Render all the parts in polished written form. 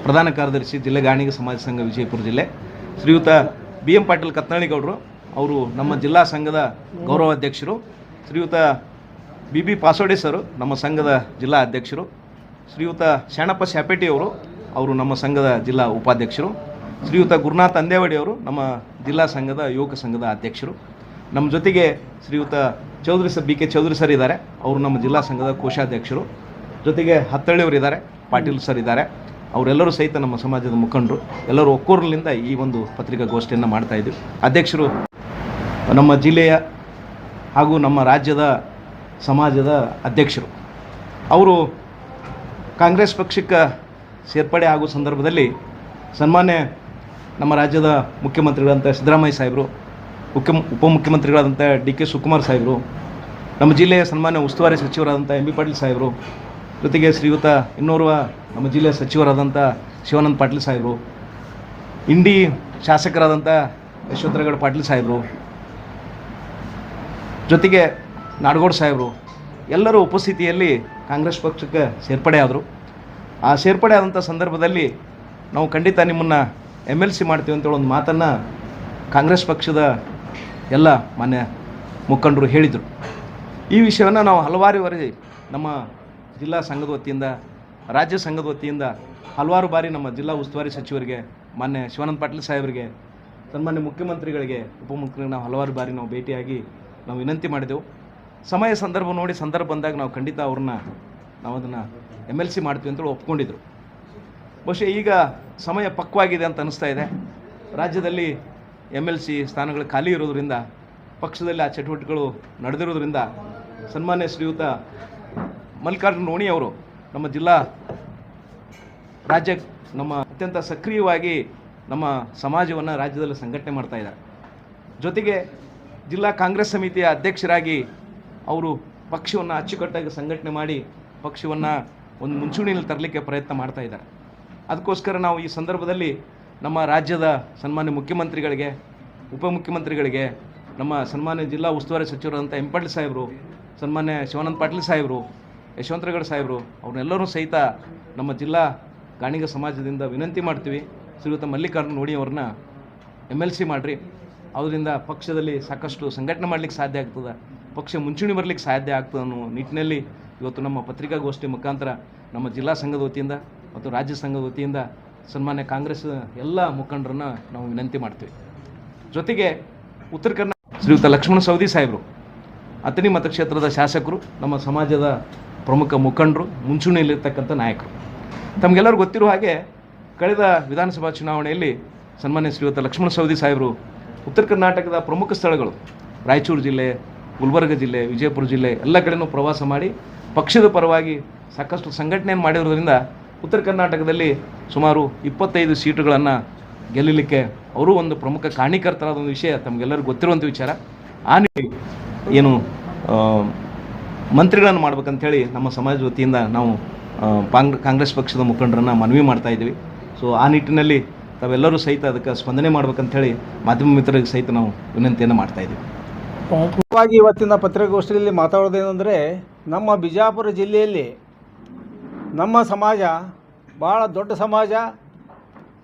ಪ್ರಧಾನ ಕಾರ್ಯದರ್ಶಿ ಜಿಲ್ಲೆ ಗಾಣಿಗ ಸಮಾಜ ಸಂಘ ವಿಜಯಪುರ ಜಿಲ್ಲೆ, ಶ್ರೀಯುತ BM ಪಾಟೀಲ್ ಕತ್ನಾಳಿಗೌಡರು ಅವರು ನಮ್ಮ ಜಿಲ್ಲಾ ಸಂಘದ ಗೌರವ ಅಧ್ಯಕ್ಷರು, ಶ್ರೀಯುತ BB ಪಾಸೋಡೆ ಸರು ನಮ್ಮ ಸಂಘದ ಜಿಲ್ಲಾ ಅಧ್ಯಕ್ಷರು, ಶ್ರೀಯುತ ಶರಣಪ್ಪ ಶಾಪೇಟಿ ಅವರು ನಮ್ಮ ಸಂಘದ ಜಿಲ್ಲಾ ಉಪಾಧ್ಯಕ್ಷರು, ಶ್ರೀಯುತ ಗುರುನಾಥ್ ಅಂದೇವಾಡಿ ಅವರು ನಮ್ಮ ಜಿಲ್ಲಾ ಸಂಘದ ಯುವಕ ಸಂಘದ ಅಧ್ಯಕ್ಷರು, ನಮ್ಮ ಜೊತೆಗೆ ಶ್ರೀಯುತ Chaudhary sir BK Chaudhary sir ಇದ್ದಾರೆ, ಅವರು ನಮ್ಮ ಜಿಲ್ಲಾ ಸಂಘದ ಕೋಶಾಧ್ಯಕ್ಷರು, ಜೊತೆಗೆ ಹತ್ತಳ್ಳಿಯವರು ಇದ್ದಾರೆ, ಪಾಟೀಲ್ ಸರ್ ಇದ್ದಾರೆ. ಅವರೆಲ್ಲರೂ ಸಹಿತ ನಮ್ಮ ಸಮಾಜದ ಮುಖಂಡರು, ಎಲ್ಲರೂ ಒಕ್ಕೊರಲಿಂದ ಈ ಒಂದು ಪತ್ರಿಕಾಗೋಷ್ಠಿಯನ್ನು ಮಾಡ್ತಾಯಿದ್ದೀವಿ. ಅಧ್ಯಕ್ಷರು ನಮ್ಮ ಜಿಲ್ಲೆಯ ಹಾಗೂ ನಮ್ಮ ರಾಜ್ಯದ ಸಮಾಜದ ಅಧ್ಯಕ್ಷರು. ಅವರು ಕಾಂಗ್ರೆಸ್ ಪಕ್ಷಕ್ಕೆ ಸೇರ್ಪಡೆ ಆಗುವ ಸಂದರ್ಭದಲ್ಲಿ ಸನ್ಮಾನ್ಯ ನಮ್ಮ ರಾಜ್ಯದ ಮುಖ್ಯಮಂತ್ರಿಗಳಂಥ ಸಿದ್ದರಾಮಯ್ಯ ಸಾಹೇಬರು, ಉಪಮುಖ್ಯಮಂತ್ರಿಗಳಾದಂಥ DK ಶಿವಕುಮಾರ್ ಸಾಹೇಬರು, ನಮ್ಮ ಜಿಲ್ಲೆಯ ಸನ್ಮಾನ್ಯ ಉಸ್ತುವಾರಿ ಸಚಿವರಾದಂಥ MB ಪಾಟೀಲ್ ಸಾಹೇಬರು, ಜೊತೆಗೆ ಶ್ರೀಯುತ ಇನ್ನೋರ್ವ ನಮ್ಮ ಜಿಲ್ಲೆಯ ಸಚಿವರಾದಂಥ ಶಿವಾನಂದ ಪಾಟೀಲ್ ಸಾಹೇಬರು, ಇಂಡಿ ಶಾಸಕರಾದಂಥ ಯಶವಂತರಗಡ ಪಾಟೀಲ್ ಸಾಹೇಬರು, ಜೊತೆಗೆ ನಾಡಗೌಡ ಸಾಹೇಬರು ಎಲ್ಲರೂ ಉಪಸ್ಥಿತಿಯಲ್ಲಿ ಕಾಂಗ್ರೆಸ್ ಪಕ್ಷಕ್ಕೆ ಸೇರ್ಪಡೆ ಆದರು. ಆ ಸೇರ್ಪಡೆ ಆದಂಥ ಸಂದರ್ಭದಲ್ಲಿ ನಾವು ಖಂಡಿತ ನಿಮ್ಮನ್ನು MLC ಮಾಡ್ತೀವಿ ಅಂತೇಳಿ ಒಂದು ಮಾತನ್ನು ಕಾಂಗ್ರೆಸ್ ಪಕ್ಷದ ಎಲ್ಲ ಮಾನ್ಯ ಮುಖಂಡರು ಹೇಳಿದರು. ಈ ವಿಷಯವನ್ನು ನಾವು ಹಲವಾರು ಬಾರಿ ನಮ್ಮ ಜಿಲ್ಲಾ ಸಂಘದ ವತಿಯಿಂದ, ರಾಜ್ಯ ಸಂಘದ ವತಿಯಿಂದ ಹಲವಾರು ಬಾರಿ ನಮ್ಮ ಜಿಲ್ಲಾ ಉಸ್ತುವಾರಿ ಸಚಿವರಿಗೆ, ಮಾನ್ಯ ಶಿವಾನಂದ ಪಾಟೀಲ್ ಸಾಹೇಬರಿಗೆ, ಸನ್ಮಾನ್ಯ ಮುಖ್ಯಮಂತ್ರಿಗಳಿಗೆ, ಉಪಮುಖ್ಯಮಂತ್ರಿಗೆ ನಾವು ಹಲವಾರು ಬಾರಿ ನಾವು ಭೇಟಿಯಾಗಿ ನಾವು ವಿನಂತಿ ಮಾಡಿದೆವು. ಸಮಯ ಸಂದರ್ಭ ನೋಡಿ ಸಂದರ್ಭ ಬಂದಾಗ ನಾವು ಖಂಡಿತ ನಾವು ಅದನ್ನು MLC ಮಾಡ್ತೀವಿ ಅಂತೇಳಿ ಒಪ್ಕೊಂಡಿದ್ರು. ಬಹುಶಃ ಈಗ ಸಮಯ ಪಕ್ವಾಗಿದೆ ಅಂತ ಅನ್ನಿಸ್ತಾ ಇದೆ. ರಾಜ್ಯದಲ್ಲಿ MLC ಸ್ಥಾನಗಳು ಖಾಲಿ ಇರೋದರಿಂದ, ಪಕ್ಷದಲ್ಲಿ ಆ ಚಟುವಟಿಕೆಗಳು ನಡೆದಿರೋದ್ರಿಂದ ಸನ್ಮಾನ್ಯ ಶ್ರೀಯುತ ಮಲ್ಲಿಕಾರ್ಜುನ ನೋಣಿ ಅವರು ನಮ್ಮ ಜಿಲ್ಲಾ ರಾಜ್ಯ ನಮ್ಮ ಅತ್ಯಂತ ಸಕ್ರಿಯವಾಗಿ ನಮ್ಮ ಸಮಾಜವನ್ನು ರಾಜ್ಯದಲ್ಲಿ ಸಂಘಟನೆ ಮಾಡ್ತಾ ಇದ್ದಾರೆ. ಜೊತೆಗೆ ಜಿಲ್ಲಾ ಕಾಂಗ್ರೆಸ್ ಸಮಿತಿಯ ಅಧ್ಯಕ್ಷರಾಗಿ ಅವರು ಪಕ್ಷವನ್ನು ಅಚ್ಚುಕಟ್ಟಾಗಿ ಸಂಘಟನೆ ಮಾಡಿ ಪಕ್ಷವನ್ನು ಒಂದು ಮುಂಚೂಣಿಯಲ್ಲಿ ತರಲಿಕ್ಕೆ ಪ್ರಯತ್ನ ಮಾಡ್ತಾ ಇದ್ದಾರೆ. ಅದಕ್ಕೋಸ್ಕರ ನಾವು ಈ ಸಂದರ್ಭದಲ್ಲಿ ನಮ್ಮ ರಾಜ್ಯದ ಸನ್ಮಾನ್ಯ ಮುಖ್ಯಮಂತ್ರಿಗಳಿಗೆ, ಉಪಮುಖ್ಯಮಂತ್ರಿಗಳಿಗೆ, ನಮ್ಮ ಸನ್ಮಾನ್ಯ ಜಿಲ್ಲಾ ಉಸ್ತುವಾರಿ ಸಚಿವರಾದಂಥ MB ಪಾಟೀಲ್ ಸಾಹೇಬರು, ಸನ್ಮಾನ್ಯ ಶಿವಾನಂದ ಪಾಟೀಲ್ ಸಾಹೇಬರು, ಯಶವಂತರಗಡ ಸಾಹೇಬರು ಅವ್ರನ್ನೆಲ್ಲರೂ ಸಹಿತ ನಮ್ಮ ಜಿಲ್ಲಾ ಗಾಣಿಗ ಸಮಾಜದಿಂದ ವಿನಂತಿ ಮಾಡ್ತೀವಿ, ಶ್ರೀಯುತ ಮಲ್ಲಿಕಾರ್ಜುನ ನೋಣಿ ಅವ್ರನ್ನ MLC ಮಾಡಿರಿ. ಅದರಿಂದ ಪಕ್ಷದಲ್ಲಿ ಸಾಕಷ್ಟು ಸಂಘಟನೆ ಮಾಡಲಿಕ್ಕೆ ಸಾಧ್ಯ ಆಗ್ತದೆ, ಪಕ್ಷ ಮುಂಚೂಣಿ ಬರಲಿಕ್ಕೆ ಸಾಧ್ಯ ಆಗ್ತದೆ ಅನ್ನೋ ನಿಟ್ಟಿನಲ್ಲಿ ಇವತ್ತು ನಮ್ಮ ಪತ್ರಿಕಾಗೋಷ್ಠಿ ಮುಖಾಂತರ ನಮ್ಮ ಜಿಲ್ಲಾ ಸಂಘದ ವತಿಯಿಂದ ಮತ್ತು ರಾಜ್ಯ ಸಂಘದ ವತಿಯಿಂದ ಸನ್ಮಾನ್ಯ ಕಾಂಗ್ರೆಸ್ ಎಲ್ಲ ಮುಖಂಡರನ್ನು ನಾವು ವಿನಂತಿ ಮಾಡ್ತೀವಿ. ಜೊತೆಗೆ ಉತ್ತರ ಕರ್ನಾಟಕ ಶ್ರೀಯುತ ಲಕ್ಷ್ಮಣ ಸವದಿ ಸಾಹೇಬರು, ಅಥಣಿ ಮತಕ್ಷೇತ್ರದ ಶಾಸಕರು, ನಮ್ಮ ಸಮಾಜದ ಪ್ರಮುಖ ಮುಖಂಡರು, ಮುಂಚೂಣಿಯಲ್ಲಿರ್ತಕ್ಕಂಥ ನಾಯಕರು. ತಮಗೆಲ್ಲರೂ ಗೊತ್ತಿರುವ ಹಾಗೆ ಕಳೆದ ವಿಧಾನಸಭಾ ಚುನಾವಣೆಯಲ್ಲಿ ಸನ್ಮಾನ್ಯ ಶ್ರೀಯುತ ಲಕ್ಷ್ಮಣ ಸವದಿ ಸಾಹೇಬರು ಉತ್ತರ ಕರ್ನಾಟಕದ ಪ್ರಮುಖ ಸ್ಥಳಗಳು ರಾಯಚೂರು ಜಿಲ್ಲೆ, ಗುಲ್ಬರ್ಗ ಜಿಲ್ಲೆ, ವಿಜಯಪುರ ಜಿಲ್ಲೆ ಎಲ್ಲ ಕಡೆಯೂ ಪ್ರವಾಸ ಮಾಡಿ ಪಕ್ಷದ ಪರವಾಗಿ ಸಾಕಷ್ಟು ಸಂಘಟನೆಯನ್ನು ಮಾಡಿರೋದ್ರಿಂದ ಉತ್ತರ ಕರ್ನಾಟಕದಲ್ಲಿ ಸುಮಾರು 25 ಸೀಟುಗಳನ್ನು ಗೆಲ್ಲಲಿಕ್ಕೆ ಅವರು ಒಂದು ಪ್ರಮುಖ ಕಾರಣೀಕರ್ತರಾದ ಒಂದು ವಿಷಯ ತಮಗೆಲ್ಲರಿಗೂ ಗೊತ್ತಿರುವಂಥ ವಿಚಾರ. ಆ ಏನು ಮಂತ್ರಿಗಳನ್ನು ಮಾಡ್ಬೇಕಂತೇಳಿ ನಮ್ಮ ಸಮಾಜದ ವತಿಯಿಂದ ನಾವು ಕಾಂಗ್ರೆಸ್ ಪಕ್ಷದ ಮುಖಂಡರನ್ನು ಮನವಿ ಮಾಡ್ತಾಯಿದ್ದೀವಿ. ಸೊ ಆ ನಿಟ್ಟಿನಲ್ಲಿ ತಾವೆಲ್ಲರೂ ಸಹಿತ ಅದಕ್ಕೆ ಸ್ಪಂದನೆ ಮಾಡ್ಬೇಕಂತೇಳಿ ಮಾಧ್ಯಮ ಮಿತ್ರರಿಗೆ ಸಹಿತ ನಾವು ವಿನಂತಿಯನ್ನು ಮಾಡ್ತಾಯಿದ್ದೀವಿ. ಇವತ್ತಿನ ಪತ್ರಿಕಾಗೋಷ್ಠಿಯಲ್ಲಿ ಮಾತಾಡೋದೇನೆಂದರೆ, ನಮ್ಮ ಬಿಜಾಪುರ ಜಿಲ್ಲೆಯಲ್ಲಿ ನಮ್ಮ ಸಮಾಜ ಭಾಳ ದೊಡ್ಡ ಸಮಾಜ,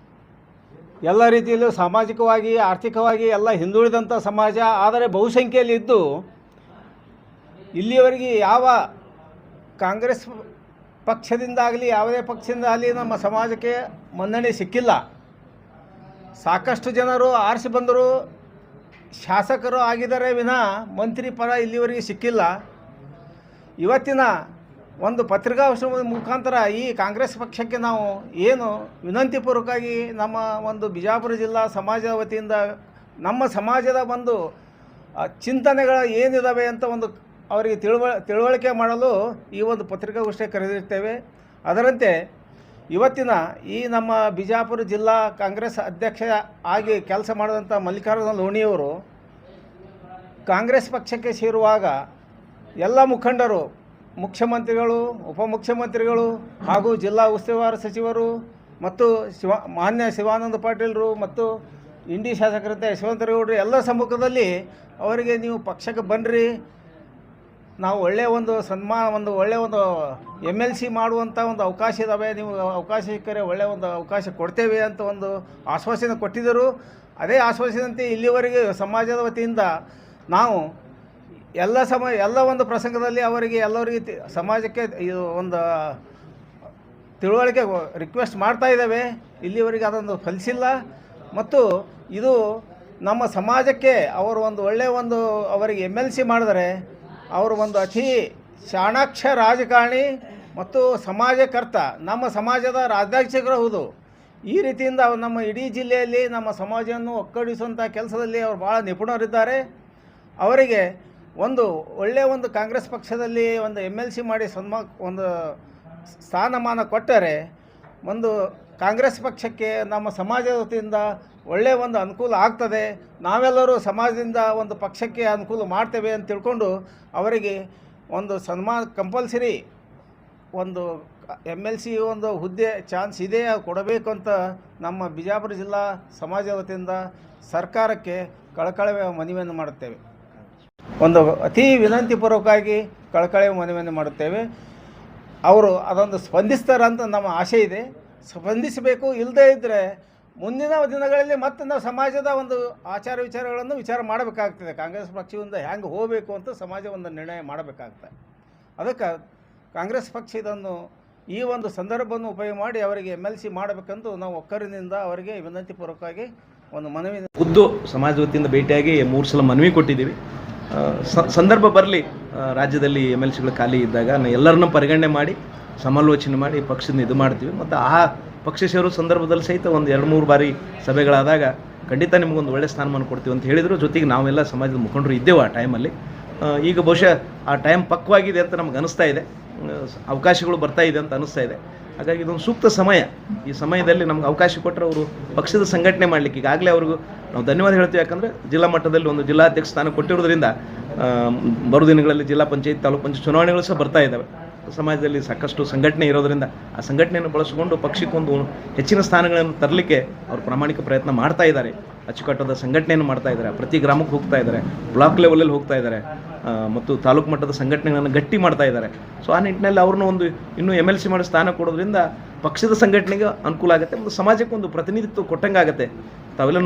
ಎಲ್ಲ ರೀತಿಯಲ್ಲೂ ಸಾಮಾಜಿಕವಾಗಿ, ಆರ್ಥಿಕವಾಗಿ ಎಲ್ಲ ಹಿಂದುಳಿದಂಥ ಸಮಾಜ. ಆದರೆ ಬಹುಸಂಖ್ಯೆಯಲ್ಲಿದ್ದು ಇಲ್ಲಿಯವರೆಗೆ ಯಾವ ಕಾಂಗ್ರೆಸ್ ಪಕ್ಷದಿಂದಾಗಲಿ ಯಾವುದೇ ಪಕ್ಷದಿಂದಾಗಲಿ ನಮ್ಮ ಸಮಾಜಕ್ಕೆ ಮನ್ನಣೆ ಸಿಕ್ಕಿಲ್ಲ. ಸಾಕಷ್ಟು ಜನರು ಆರಿಸಿ ಬಂದರು, ಶಾಸಕರು ಆಗಿದ್ದಾರೆ ವಿನಃ ಮಂತ್ರಿ ಪರ ಇಲ್ಲಿವರೆಗೆ ಸಿಕ್ಕಿಲ್ಲ. ಇವತ್ತಿನ ಒಂದು ಪತ್ರಿಕಾಗೋಷ್ಠಿ ಮುಖಾಂತರ ಈ ಕಾಂಗ್ರೆಸ್ ಪಕ್ಷಕ್ಕೆ ನಾವು ಏನು ವಿನಂತಿಪೂರ್ವಕವಾಗಿ ನಮ್ಮ ಒಂದು ಬಿಜಾಪುರ ಜಿಲ್ಲಾ ಸಮಾಜದ ವತಿಯಿಂದ ನಮ್ಮ ಸಮಾಜದ ಒಂದು ಚಿಂತನೆಗಳು ಏನಿದ್ದಾವೆ ಅಂತ ಒಂದು ಅವರಿಗೆ ತಿಳುವಳಿಕೆ ಮಾಡಲು ಈ ಒಂದು ಪತ್ರಿಕಾಗೋಷ್ಠಿ ಕರೆದಿರ್ತೇವೆ. ಅದರಂತೆ ಇವತ್ತಿನ ಈ ನಮ್ಮ ಬಿಜಾಪುರ ಜಿಲ್ಲಾ ಕಾಂಗ್ರೆಸ್ ಅಧ್ಯಕ್ಷ ಆಗಿ ಕೆಲಸ ಮಾಡಿದಂಥ ಮಲ್ಲಿಕಾರ್ಜುನ ನೋಣಿಯವರು ಕಾಂಗ್ರೆಸ್ ಪಕ್ಷಕ್ಕೆ ಸೇರುವಾಗ ಎಲ್ಲ ಮುಖಂಡರು, ಮುಖ್ಯಮಂತ್ರಿಗಳು, ಉಪಮುಖ್ಯಮಂತ್ರಿಗಳು ಹಾಗೂ ಜಿಲ್ಲಾ ಉಸ್ತುವಾರಿ ಸಚಿವರು ಮತ್ತು ಮಾನ್ಯ ಶಿವಾನಂದ ಪಾಟೀಲರು ಮತ್ತು ಇಂಡಿ ಶಾಸಕರಂತೆ ಯಶವಂತರಗೌಡರು ಎಲ್ಲ ಸಮ್ಮುಖದಲ್ಲಿ ಅವರಿಗೆ ನೀವು ಪಕ್ಷಕ್ಕೆ ಬನ್ನಿರಿ, ನಾವು ಒಳ್ಳೆಯ ಒಂದು ಒಳ್ಳೆಯ ಒಂದು MLC ಮಾಡುವಂಥ ಒಂದು ಅವಕಾಶ ಇದ್ದಾವೆ, ನೀವು ಅವಕಾಶ ಸಿಕ್ಕರೆ ಒಳ್ಳೆಯ ಒಂದು ಅವಕಾಶ ಕೊಡ್ತೇವೆ ಅಂತ ಒಂದು ಆಶ್ವಾಸನೆ ಕೊಟ್ಟಿದ್ದರು. ಅದೇ ಆಶ್ವಾಸನೆಯಂತೆ ಇಲ್ಲಿವರೆಗೆ ಸಮಾಜದ ವತಿಯಿಂದ ನಾವು ಎಲ್ಲ ಒಂದು ಪ್ರಸಂಗದಲ್ಲಿ ಎಲ್ಲರಿಗೆ ಸಮಾಜಕ್ಕೆ ಇದು ಒಂದು ತಿಳುವಳಿಕೆ ರಿಕ್ವೆಸ್ಟ್ ಮಾಡ್ತಾ ಇದ್ದಾವೆ. ಇಲ್ಲಿವರೆಗೆ ಅದೊಂದು ಫಲಿಸಿಲ್ಲ. ಮತ್ತು ಇದು ನಮ್ಮ ಸಮಾಜಕ್ಕೆ ಅವರು ಒಂದು ಒಳ್ಳೆಯ ಒಂದು ಅವರಿಗೆ MLC ಮಾಡಿದರೆ ಅವರು ಒಂದು ಅತಿ ಚಾಣಾಕ್ಷ ರಾಜಕಾರಣಿ ಮತ್ತು ಸಮಾಜಕರ್ತ, ನಮ್ಮ ಸಮಾಜದ ರಾಜ್ಯಾಧ್ಯಕ್ಷರು ಹೌದು. ಈ ರೀತಿಯಿಂದ ನಮ್ಮ ಇಡೀ ಜಿಲ್ಲೆಯಲ್ಲಿ ನಮ್ಮ ಸಮಾಜವನ್ನು ಒಗ್ಗೂಡಿಸುವಂಥ ಕೆಲಸದಲ್ಲಿ ಅವರು ಭಾಳ ನಿಪುಣರಿದ್ದಾರೆ. ಅವರಿಗೆ ಒಂದು ಒಳ್ಳೆಯ ಒಂದು ಕಾಂಗ್ರೆಸ್ ಪಕ್ಷದಲ್ಲಿ ಒಂದು MLC ಮಾಡಿ ಒಂದು ಸ್ಥಾನಮಾನ ಕೊಟ್ಟರೆ ಒಂದು ಕಾಂಗ್ರೆಸ್ ಪಕ್ಷಕ್ಕೆ ನಮ್ಮ ಸಮಾಜದ ವತಿಯಿಂದ ಒಳ್ಳೆಯ ಒಂದು ಅನುಕೂಲ ಆಗ್ತದೆ. ನಾವೆಲ್ಲರೂ ಸಮಾಜದಿಂದ ಒಂದು ಪಕ್ಷಕ್ಕೆ ಅನುಕೂಲ ಮಾಡ್ತೇವೆ ಅಂತ ತಿಳ್ಕೊಂಡು ಅವರಿಗೆ ಒಂದು ಕಂಪಲ್ಸರಿ ಒಂದು MLC ಒಂದು ಹುದ್ದೆ ಚಾನ್ಸ್ ಇದೆ, ಕೊಡಬೇಕು ಅಂತ ನಮ್ಮ ಬಿಜಾಪುರ ಜಿಲ್ಲಾ ಸಮಾಜದ ವತಿಯಿಂದ ಸರ್ಕಾರಕ್ಕೆ ಕಳಕಳಿಯ ಮನವಿಯನ್ನು ಮಾಡುತ್ತೇವೆ. ಒಂದು ಅತಿ ವಿನಂತಿಪೂರ್ವಕವಾಗಿ ಕಳಕಳಿಯ ಮನವಿಯನ್ನು ಮಾಡುತ್ತೇವೆ. ಅವರು ಅದೊಂದು ಸ್ಪಂದಿಸ್ತಾರಂತ ನಮ್ಮ ಆಶೆ ಇದೆ. ಸ್ಪಂದಿಸಬೇಕು. ಇಲ್ಲದೇ ಇದ್ದರೆ ಮುಂದಿನ ದಿನಗಳಲ್ಲಿ ಮತ್ತೆ ನಾವು ಸಮಾಜದ ಒಂದು ವಿಚಾರಗಳನ್ನು ವಿಚಾರ ಮಾಡಬೇಕಾಗ್ತದೆ. ಕಾಂಗ್ರೆಸ್ ಪಕ್ಷದಿಂದ ಹೆಂಗೆ ಹೋಗಬೇಕು ಅಂತ ಸಮಾಜ ಒಂದು ನಿರ್ಣಯ ಮಾಡಬೇಕಾಗ್ತದೆ. ಅದಕ್ಕೆ ಕಾಂಗ್ರೆಸ್ ಪಕ್ಷ ಇದನ್ನು ಈ ಒಂದು ಸಂದರ್ಭವನ್ನು ಉಪಯೋಗ ಮಾಡಿ ಅವರಿಗೆ MLC ಮಾಡಬೇಕಂತ ನಾವು ಒಕ್ಕರಿನಿಂದ ಅವರಿಗೆ ವಿನಂತಿಪೂರ್ವಕವಾಗಿ ಒಂದು ಮನವಿ ಖುದ್ದು ಸಮಾಜ ವತಿಯಿಂದ ಭೇಟಿಯಾಗಿ 3 ಸಲ ಮನವಿ ಕೊಟ್ಟಿದ್ದೀವಿ. ಸಂದರ್ಭ ಬರಲಿ, ರಾಜ್ಯದಲ್ಲಿ MLCಗಳು ಖಾಲಿ ಇದ್ದಾಗ ಎಲ್ಲರನ್ನೂ ಪರಿಗಣನೆ ಮಾಡಿ ಸಮಾಲೋಚನೆ ಮಾಡಿ ಪಕ್ಷದಿಂದ ಇದು ಮಾಡ್ತೀವಿ. ಮತ್ತು ಆ ಪಕ್ಷ ಸೇರೋ ಸಂದರ್ಭದಲ್ಲಿ ಸಹಿತ ಒಂದು 2-3 ಬಾರಿ ಸಭೆಗಳಾದಾಗ ಖಂಡಿತ ನಿಮಗೊಂದು ಒಳ್ಳೆಯ ಸ್ಥಾನಮಾನ ಕೊಡ್ತೀವಿ ಅಂತ ಹೇಳಿದರು. ಜೊತೆಗೆ ನಾವೆಲ್ಲ ಸಮಾಜದ ಮುಖಂಡರು ಇದ್ದೇವೆ ಆ ಟೈಮಲ್ಲಿ. ಈಗ ಬಹುಶಃ ಆ ಟೈಮ್ ಪಕ್ವಾಗಿದೆ ಅಂತ ನಮ್ಗೆ ಅನಿಸ್ತಾ ಇದೆ, ಅವಕಾಶಗಳು ಬರ್ತಾ ಇದೆ ಅಂತ ಅನಿಸ್ತಾ ಇದೆ. ಹಾಗಾಗಿ ಇದೊಂದು ಸೂಕ್ತ ಸಮಯ. ಈ ಸಮಯದಲ್ಲಿ ನಮ್ಗೆ ಅವಕಾಶ ಕೊಟ್ಟರೆ ಅವರು ಪಕ್ಷದ ಸಂಘಟನೆ ಮಾಡಲಿಕ್ಕೆ ಈಗಾಗಲೇ ಅವ್ರಿಗೂ ನಾವು ಧನ್ಯವಾದ ಹೇಳ್ತೀವಿ. ಯಾಕಂದರೆ ಜಿಲ್ಲಾ ಮಟ್ಟದಲ್ಲಿ ಒಂದು ಜಿಲ್ಲಾಧ್ಯಕ್ಷ ಸ್ಥಾನ ಕೊಟ್ಟಿರೋದ್ರಿಂದ ಬರೋ ದಿನಗಳಲ್ಲಿ ಜಿಲ್ಲಾ ಪಂಚಾಯತ್, ತಾಲೂಕು ಪಂಚಾಯತ್ ಚುನಾವಣೆಗಳು ಸಹ ಬರ್ತಾ ಇದ್ದಾವೆ. ಸಮಾಜದಲ್ಲಿ ಸಾಕಷ್ಟು ಸಂಘಟನೆ ಇರೋದರಿಂದ ಆ ಸಂಘಟನೆಯನ್ನು ಬಳಸಿಕೊಂಡು ಪಕ್ಷಕ್ಕೊಂದು ಹೆಚ್ಚಿನ ಸ್ಥಾನಗಳನ್ನು ತರಲಿಕ್ಕೆ ಅವರು ಪ್ರಾಮಾಣಿಕ ಪ್ರಯತ್ನ ಮಾಡ್ತಾ ಇದ್ದಾರೆ. ಅಚ್ಚುಕಟ್ಟಾದ ಸಂಘಟನೆಯನ್ನು ಮಾಡ್ತಾ ಇದ್ದಾರೆ. ಪ್ರತಿ ಗ್ರಾಮಕ್ಕೆ ಹೋಗ್ತಾ ಇದ್ದಾರೆ, ಬ್ಲಾಕ್ ಲೆವೆಲಲ್ಲಿ ಹೋಗ್ತಾ ಇದ್ದಾರೆ ಮತ್ತು ತಾಲೂಕು ಮಟ್ಟದ ಸಂಘಟನೆಗಳನ್ನು ಗಟ್ಟಿ ಮಾಡ್ತಾ ಇದ್ದಾರೆ. ಸೊ ಆ ನಿಟ್ಟಿನಲ್ಲಿ ಅವ್ರನ್ನ ಒಂದು ಇನ್ನೂ MLC ಮಾಡೋ ಸ್ಥಾನ ಕೊಡೋದ್ರಿಂದ ಪಕ್ಷದ ಸಂಘಟನೆಗೆ ಅನುಕೂಲ ಆಗುತ್ತೆ ಮತ್ತು ಸಮಾಜಕ್ಕೆ ಒಂದು ಪ್ರತಿನಿಧಿತ್ವ ಕೊಟ್ಟಂಗೆ ಆಗುತ್ತೆ. ತಾವೆಲ್ಲ